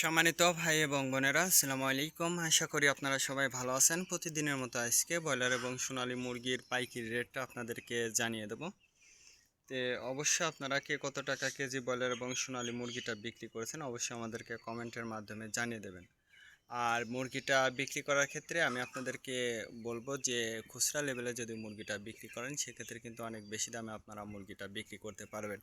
সম্মানিত ভাই এবং বোনেরা, আসসালামু আলাইকুম। আশা করি আপনারা সবাই ভালো আছেন। প্রতিদিনের মতো আজকে ব্রয়লার এবং সোনালী মুরগির পাইকারি রেটটা আপনাদেরকে জানিয়ে দেব। অবশ্যই আপনারা কে কত টাকা কেজি ব্রয়লার এবং সোনালী মুরগিটা বিক্রি করেছেন অবশ্যই আমাদেরকে কমেন্টের মাধ্যমে জানিয়ে দেবেন। আর মুরগিটা বিক্রি করার ক্ষেত্রে আমি আপনাদেরকে বলবো যে খুচরা লেভেলে যদি মুরগিটা বিক্রি করেন সেক্ষেত্রে কিন্তু অনেক বেশি দামে আপনারা মুরগিটা বিক্রি করতে পারবেন।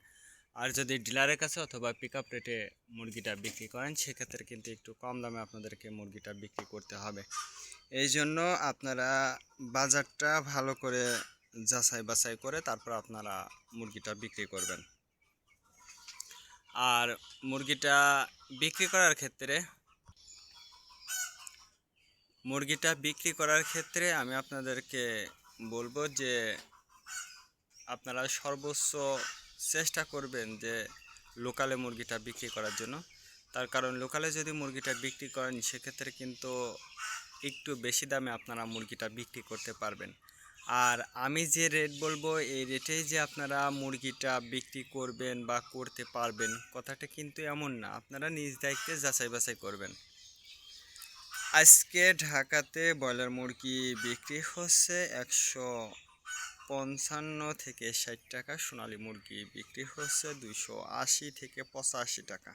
আর যদি ডিলারের কাছে অথবা পিকআপ রেটে মুরগিটা বিক্রি করেন সেক্ষেত্রে কিন্তু একটু কম দামে আপনাদেরকে মুরগিটা বিক্রি করতে হবে। এই জন্য আপনারা বাজারটা ভালো করে যাচাই বাছাই করে তারপর আপনারা মুরগিটা বিক্রি করবেন। আর মুরগিটা বিক্রি করার ক্ষেত্রে আমি আপনাদেরকে বলবো যে আপনারা সর্বোচ্চ চেষ্টা করবেন যে লোকালে মুরগিটা বিক্রি করার জন্য। তার কারণ লোকালে যদি মুরগিটা বিক্রি করেন সেক্ষেত্রে কিন্তু একটু বেশি দামে আপনারা মুরগিটা বিক্রি করতে পারবেন। আর আমি যে রেট বলবো এই রেটেই যে আপনারা মুরগিটা বিক্রি করবেন বা করতে পারবেন কথাটা কিন্তু এমন না। আপনারা নিজ দায়িত্বে যাচাই বাছাই করবেন। আজকে ঢাকাতে ব্রয়লার মুরগি বিক্রি হচ্ছে 155 থেকে 60 টাকা। সোনালী মুরগি বিক্রি হচ্ছে 280 থেকে 85 টাকা।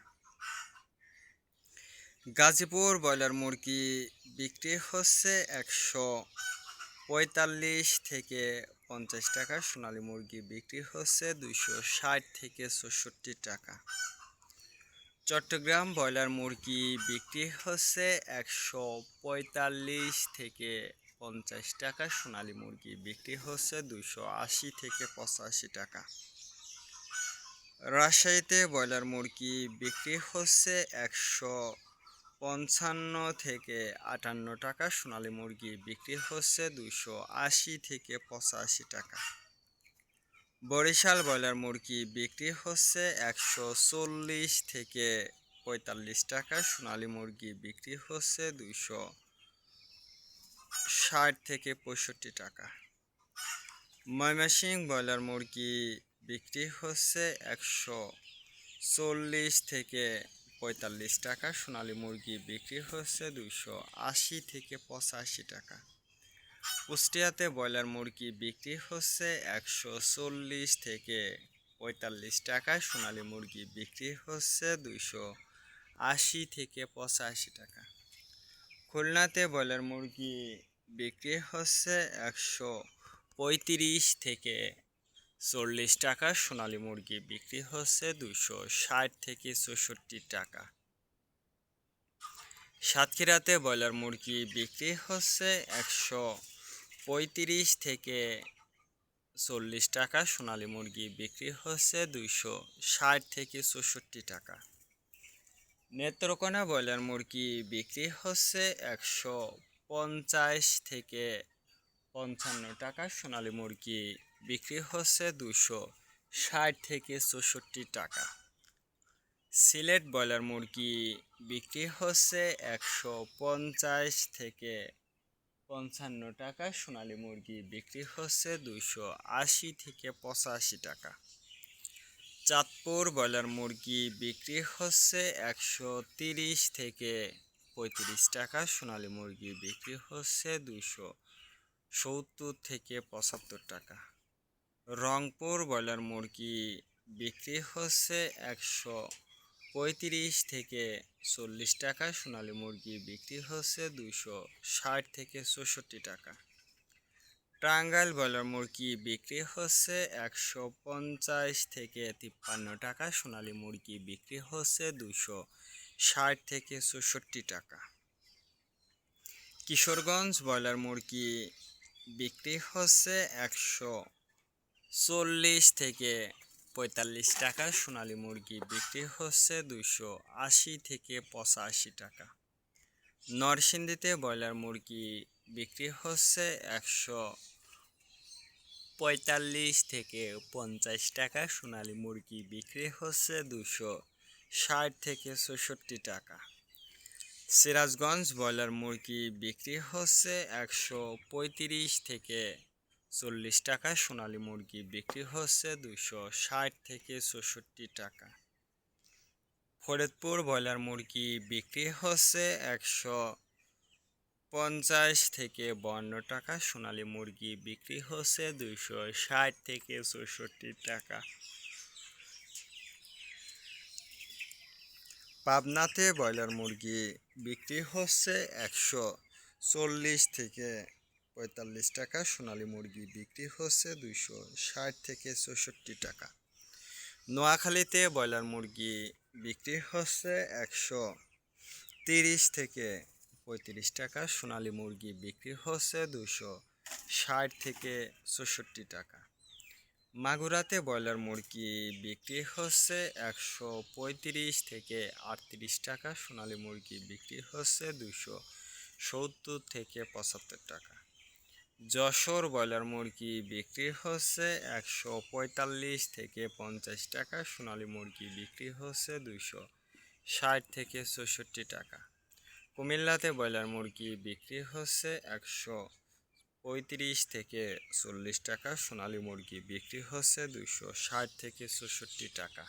গাজীপুর ব্রয়লার মুরগি বিক্রি হচ্ছে 145 থেকে 50 টাকা। সোনালী মুরগি বিক্রি হচ্ছে 260 থেকে 64 টাকা। চট্টগ্রাম ব্রয়লার মুরগি বিক্রি হচ্ছে 145 থেকে 50 টাকা। সোনালী মুরগি বিক্রি হচ্ছে 280 থেকে 85 টাকা। রাজশাহীতে ব্রয়লার মুরগি বিক্রি হচ্ছে 155 থেকে 58 টাকা। সোনালী মুরগি বিক্রি হচ্ছে 280 থেকে 85 টাকা। বরিশাল ব্রয়লার মুরগি বিক্রি হচ্ছে 140 থেকে 45 টাকা। সোনালী মুরগি বিক্রি হচ্ছে 260 থেকে 65 টাকা। ময়মনসিংহ ব্রয়লার মুরগি বিক্রি হচ্ছে 140 থেকে 45 টাকা। সোনালী মুরগি বিক্রি হচ্ছে 280 থেকে 85 টাকা। কুষ্টিয়াতে ব্রয়লার মুরগি বিক্রি হচ্ছে 140 থেকে 45 টাকা। সোনালী মুরগি বিক্রি হচ্ছে 280 থেকে 85 টাকা। খুলনাতে ব্রয়লার মুরগি বিক্রি হচ্ছে 135 থেকে 40 টাকা। সোনালী মুরগি বিক্রি হচ্ছে 260 থেকে 64 টাকা। সাতক্ষীরাতে ব্রয়লার মুরগি বিক্রি হচ্ছে 135 থেকে 40 টাকা। সোনালী মুরগি বিক্রি হচ্ছে 260 থেকে 64 টাকা। নেত্রকোনা ব্রয়লার মুরগি বিক্রি হচ্ছে 150 থেকে 55 টাকা। সোনালী মুরগি বিক্রি হচ্ছে 260 থেকে 64 টাকা। সিলেট ব্রয়লার মুরগি বিক্রি হচ্ছে 150 থেকে 55 টাকা। সোনালী মুরগি বিক্রি হচ্ছে 280 থেকে 85 টাকা। চাঁদপুর ব্রয়লার মুরগি বিক্রি হচ্ছে 130 থেকে 35 টাকা। সোনালী মুরগি বিক্রি হচ্ছে 270 থেকে 75 টাকা। রংপুর ব্রয়লার মুরগি বিক্রি হচ্ছে 135 থেকে 40 টাকা। সোনালী মুরগি বিক্রি হচ্ছে 260 থেকে 64 টাকা। টাঙ্গাইল ব্রয়লার মুরগি বিক্রি হচ্ছে 150 থেকে 53 টাকা। সোনালী মুরগি বিক্রি হচ্ছে 260 থেকে 64 টাকা। কিশোরগঞ্জ ব্রয়লার মুরগি বিক্রি হচ্ছে 140 থেকে 45 টাকা। সোনালী মুরগি বিক্রি হচ্ছে 280 থেকে 85 টাকা। নরসিংদীতে ব্রয়লার মুরগি বিক্রি হচ্ছে 145 থেকে 50 টাকা। সোনালী মুরগি বিক্রি হচ্ছে 260 থেকে 64 টাকা। সিরাজগঞ্জ ব্রয়লার মুরগি বিক্রি হচ্ছে 135 থেকে 40 টাকা। সোনালী মুরগি বিক্রি হচ্ছে 260 থেকে 64 টাকা। ফরিদপুর ব্রয়লার মুরগি বিক্রি হচ্ছে 150 থেকে 52 টাকা। সোনালী মুরগি বিক্রি হচ্ছে 260 থেকে 64 টাকা। পাবনাতে ব্রয়লার মুরগি বিক্রি হচ্ছে 140 থেকে 45 টাকা। সোনালী মুরগি বিক্রি হচ্ছে 260 থেকে 64 টাকা। নোয়াখালীতে ব্রয়লার মুরগি বিক্রি হচ্ছে 130 থেকে 35 টাকা। সোনালী মুরগি বিক্রি হচ্ছে 260 থেকে 64 টাকা। মাগুরাতে ব্রয়লার মুরগি বিক্রি হচ্ছে 135 থেকে 38 টাকা। সোনালী মুরগি বিক্রি হচ্ছে 270 থেকে 75 টাকা। যশোর ব্রয়লার মুরগি বিক্রি হচ্ছে 145 থেকে 50 টাকা। সোনালী মুরগি বিক্রি হচ্ছে 260 থেকে 64 টাকা। কুমিল্লাতে ব্রয়লার মুরগি বিক্রি হচ্ছে 135 থেকে 40 টাকা। সোনালী মুরগি বিক্রি হচ্ছে 260 থেকে 64 টাকা।